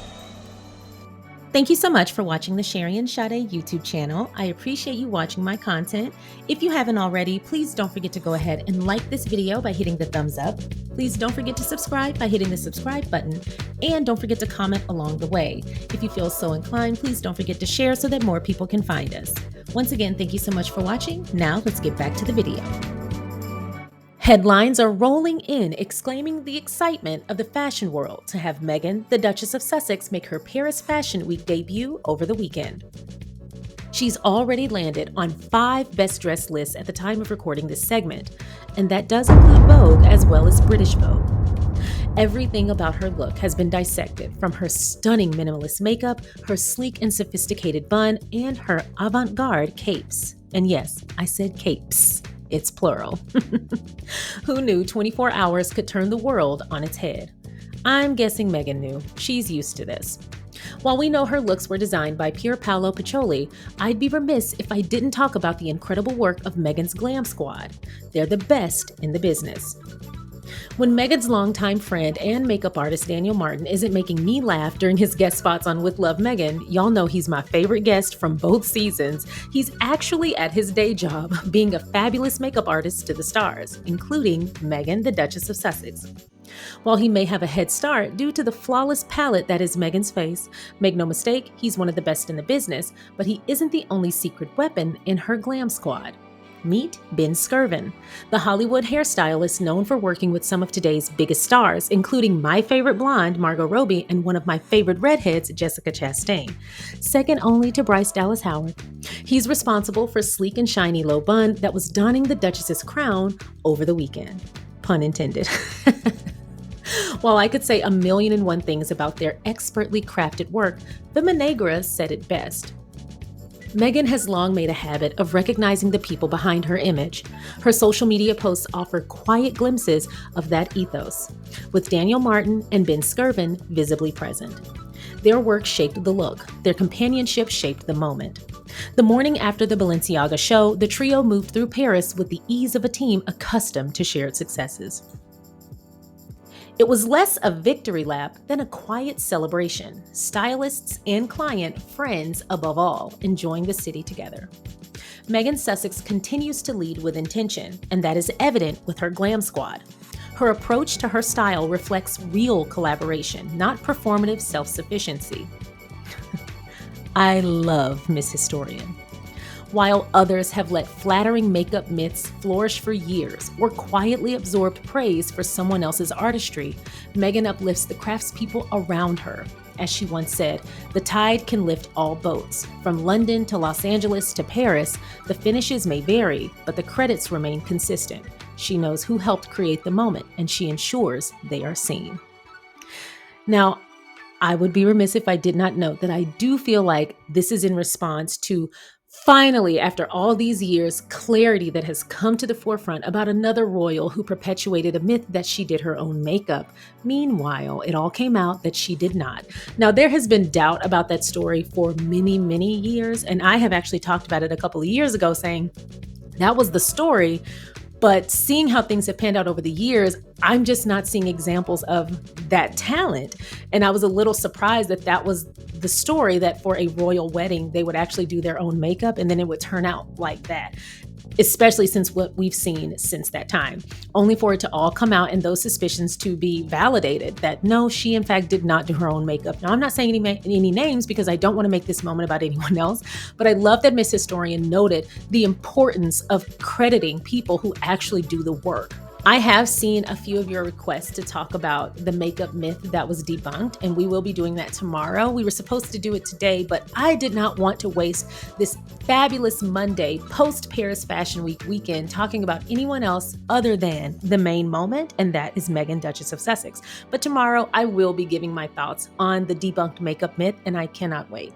Thank you so much for watching the SharionSade YouTube channel. I appreciate you watching my content. If you haven't already, please don't forget to go ahead and like this video by hitting the thumbs up. Please don't forget to subscribe by hitting the subscribe button. And don't forget to comment along the way. If you feel so inclined, please don't forget to share so that more people can find us. Once again, thank you so much for watching. Now let's get back to the video. Headlines are rolling in, exclaiming the excitement of the fashion world to have Meghan, the Duchess of Sussex, make her Paris Fashion Week debut over the weekend. She's already landed on 5 best dressed lists at the time of recording this segment, and that does include Vogue as well as British Vogue. Everything about her look has been dissected, from her stunning minimalist makeup, her sleek and sophisticated bun, and her avant-garde capes. And yes, I said capes. It's plural. Who knew 24 hours could turn the world on its head? I'm guessing Meghan knew. She's used to this. While we know her looks were designed by Pier Paolo Pacioli, I'd be remiss if I didn't talk about the incredible work of Meghan's Glam squad. They're the best in the business. When Meghan's longtime friend and makeup artist Daniel Martin isn't making me laugh during his guest spots on With Love Meghan, y'all know he's my favorite guest from both seasons. He's actually at his day job, being a fabulous makeup artist to the stars, including Meghan, the Duchess of Sussex. While he may have a head start due to the flawless palette that is Meghan's face, make no mistake, he's one of the best in the business, but he isn't the only secret weapon in her glam squad. Meet Ben Skirvin, the Hollywood hairstylist known for working with some of today's biggest stars, including my favorite blonde, Margot Robbie, and one of my favorite redheads, Jessica Chastain, second only to Bryce Dallas Howard. He's responsible for sleek and shiny low bun that was donning the Duchess's crown over the weekend. Pun intended. While I could say 1,000,001 things about their expertly crafted work, the Menegra said it best. Meghan has long made a habit of recognizing the people behind her image. Her social media posts offer quiet glimpses of that ethos, with Daniel Martin and Ben Skirvin visibly present. Their work shaped the look. Their companionship shaped the moment. The morning after the Balenciaga show, the trio moved through Paris with the ease of a team accustomed to shared successes. It was less a victory lap than a quiet celebration. Stylists and client, friends above all, enjoying the city together. Meghan Sussex continues to lead with intention, and that is evident with her glam squad. Her approach to her style reflects real collaboration, not performative self-sufficiency. I love Miss Historian. While others have let flattering makeup myths flourish for years or quietly absorbed praise for someone else's artistry, Meghan uplifts the craftspeople around her. As she once said, the tide can lift all boats. From London to Los Angeles to Paris, the finishes may vary, but the credits remain consistent. She knows who helped create the moment, and she ensures they are seen. Now, I would be remiss if I did not note that I do feel like this is in response to finally, after all these years, clarity that has come to the forefront about another royal who perpetuated a myth that she did her own makeup. Meanwhile, it all came out that she did not. Now, there has been doubt about that story for many, many years, and I have actually talked about it a couple of years ago saying that was the story. But seeing how things have panned out over the years, I'm just not seeing examples of that talent. And I was a little surprised that that was the story, that for a royal wedding, they would actually do their own makeup and then it would turn out like that. especially since what we've seen since that time, only for it to all come out and those suspicions to be validated that no, she in fact did not do her own makeup. Now, I'm not saying any names because I don't want to make this moment about anyone else, but I love that Miss Historian noted the importance of crediting people who actually do the work. I have seen a few of your requests to talk about the makeup myth that was debunked, and we will be doing that tomorrow. We were supposed to do it today, but I did not want to waste this fabulous Monday post-Paris Fashion Week weekend talking about anyone else other than the main moment, and that is Meghan, Duchess of Sussex. But tomorrow, I will be giving my thoughts on the debunked makeup myth, and I cannot wait.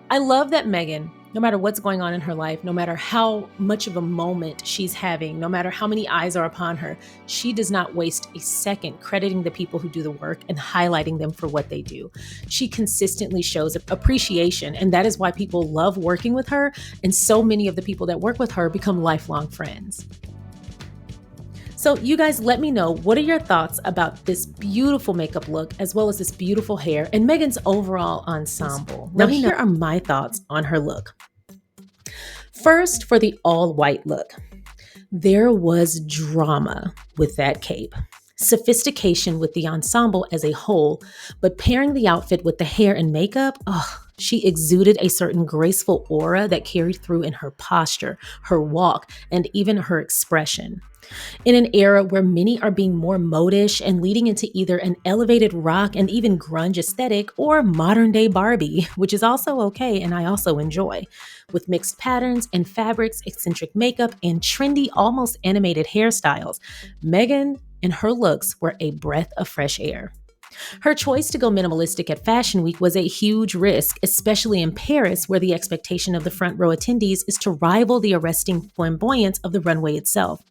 I love that Meghan, no matter what's going on in her life, no matter how much of a moment she's having, no matter how many eyes are upon her, she does not waste a second crediting the people who do the work and highlighting them for what they do. She consistently shows appreciation, and that is why people love working with her, and so many of the people that work with her become lifelong friends. So you guys, let me know, what are your thoughts about this beautiful makeup look, as well as this beautiful hair and Meghan's overall ensemble? Now, here are my thoughts on her look. First, for the all-white look. There was drama with that cape, sophistication with the ensemble as a whole, but pairing the outfit with the hair and makeup, she exuded a certain graceful aura that carried through in her posture, her walk, and even her expression. In an era where many are being more modish and leading into either an elevated rock and even grunge aesthetic or modern day Barbie, which is also okay and I also enjoy, with mixed patterns and fabrics, eccentric makeup, and trendy, almost animated hairstyles, Meghan and her looks were a breath of fresh air. Her choice to go minimalistic at Fashion Week was a huge risk, especially in Paris, where the expectation of the front row attendees is to rival the arresting flamboyance of the runway itself.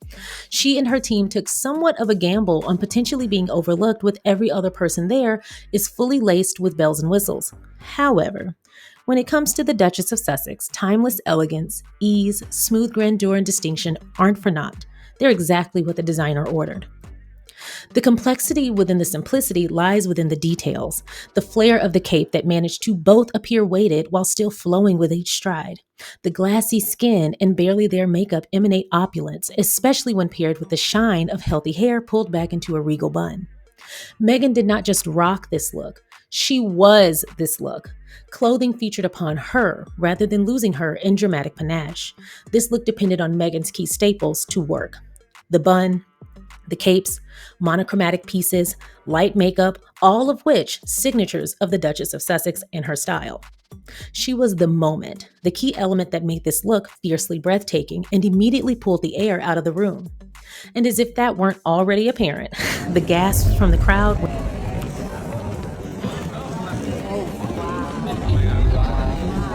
She and her team took somewhat of a gamble on potentially being overlooked, with every other person there is fully laced with bells and whistles. However, when it comes to the Duchess of Sussex, timeless elegance, ease, smooth grandeur, and distinction aren't for naught. They're exactly what the designer ordered. The complexity within the simplicity lies within the details, the flair of the cape that managed to both appear weighted while still flowing with each stride. The glassy skin and barely there makeup emanate opulence, especially when paired with the shine of healthy hair pulled back into a regal bun. Meghan did not just rock this look, she was this look. Clothing featured upon her rather than losing her in dramatic panache. This look depended on Meghan's key staples to work: the bun, the capes, monochromatic pieces, light makeup, all of which signatures of the Duchess of Sussex and her style. She was the moment, the key element that made this look fiercely breathtaking and immediately pulled the air out of the room. And as if that weren't already apparent, the gasps from the crowd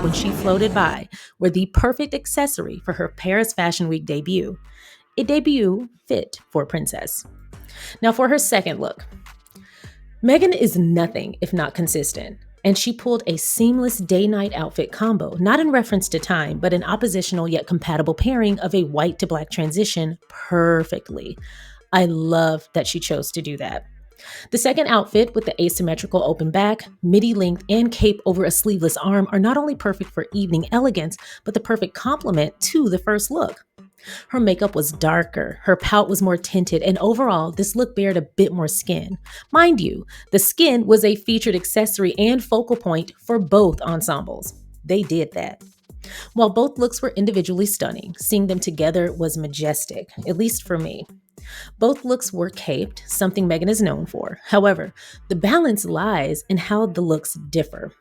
when she floated by were the perfect accessory for her Paris Fashion Week debut. A debut fit for a princess. Now for her second look. Meghan is nothing if not consistent, and she pulled a seamless day-night outfit combo, not in reference to time, but an oppositional yet compatible pairing of a white to black transition perfectly. I love that she chose to do that. The second outfit, with the asymmetrical open back, midi length, and cape over a sleeveless arm, are not only perfect for evening elegance, but the perfect complement to the first look. Her makeup was darker, her pout was more tinted, and overall, this look bared a bit more skin. Mind you, the skin was a featured accessory and focal point for both ensembles. They did that. While both looks were individually stunning, seeing them together was majestic, at least for me. Both looks were caped, something Meghan is known for. However, the balance lies in how the looks differ.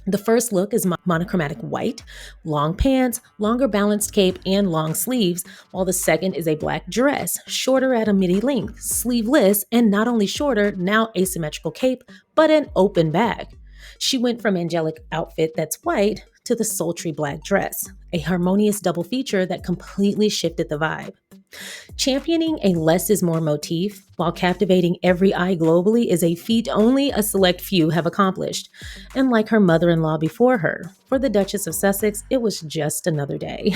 The first look is monochromatic white, long pants, longer balanced cape, and long sleeves, while the second is a black dress, shorter at a midi length, sleeveless, and not only shorter, now asymmetrical cape, but an open back. She went from angelic outfit that's white to the sultry black dress, a harmonious double feature that completely shifted the vibe. Championing a less is more motif while captivating every eye globally is a feat only a select few have accomplished. And like her mother-in-law before her, for the Duchess of Sussex, it was just another day.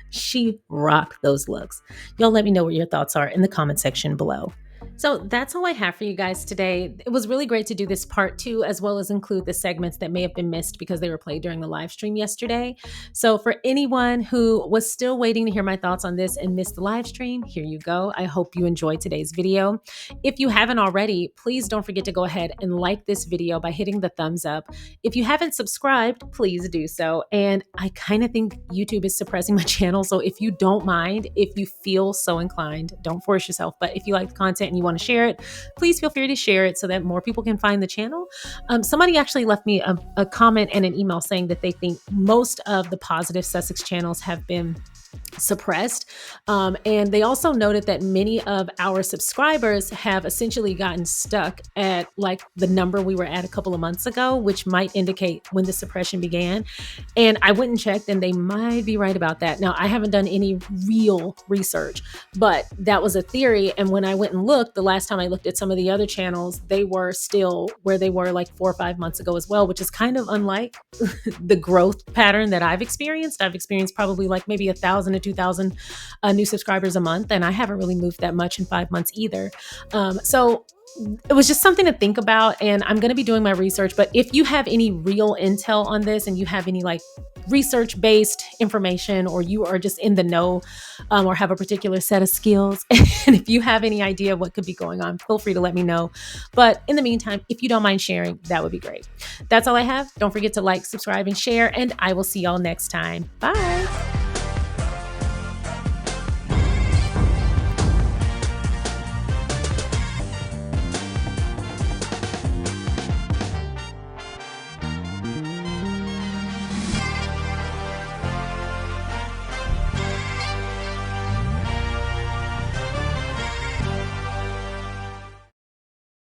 She rocked those looks. Y'all let me know what your thoughts are in the comment section below. So that's all I have for you guys today. It was really great to do this part two, as well as include the segments that may have been missed because they were played during the live stream yesterday. So for anyone who was still waiting to hear my thoughts on this and missed the live stream, here you go. I hope you enjoyed today's video. If you haven't already, please don't forget to go ahead and like this video by hitting the thumbs up. If you haven't subscribed, please do so. And I kind of think YouTube is suppressing my channel. So if you don't mind, if you feel so inclined, don't force yourself. But if you like the content and you want to share it, please feel free to share it so that more people can find the channel. Somebody actually left me a comment and an email saying that they think most of the positive Sussex channels have been suppressed. And they also noted that many of our subscribers have essentially gotten stuck at like the number we were at a couple of months ago, which might indicate when the suppression began. And I went and checked, and they might be right about that. Now, I haven't done any real research, but that was a theory. And when I went and looked, the last time I looked at some of the other channels, they were still where they were like 4 or 5 months ago as well, which is kind of unlike the growth pattern that I've experienced. I've experienced probably like maybe 1,000 to 2,000 new subscribers a month, and I haven't really moved that much in 5 months either. So it was just something to think about, and I'm going to be doing my research. But if you have any real intel on this, and you have any like research-based information, or you are just in the know, or have a particular set of skills, and if you have any idea what could be going on, feel free to let me know. But in the meantime, if you don't mind sharing, that would be great. That's all I have. Don't forget to like, subscribe, and share, and I will see y'all next time. Bye.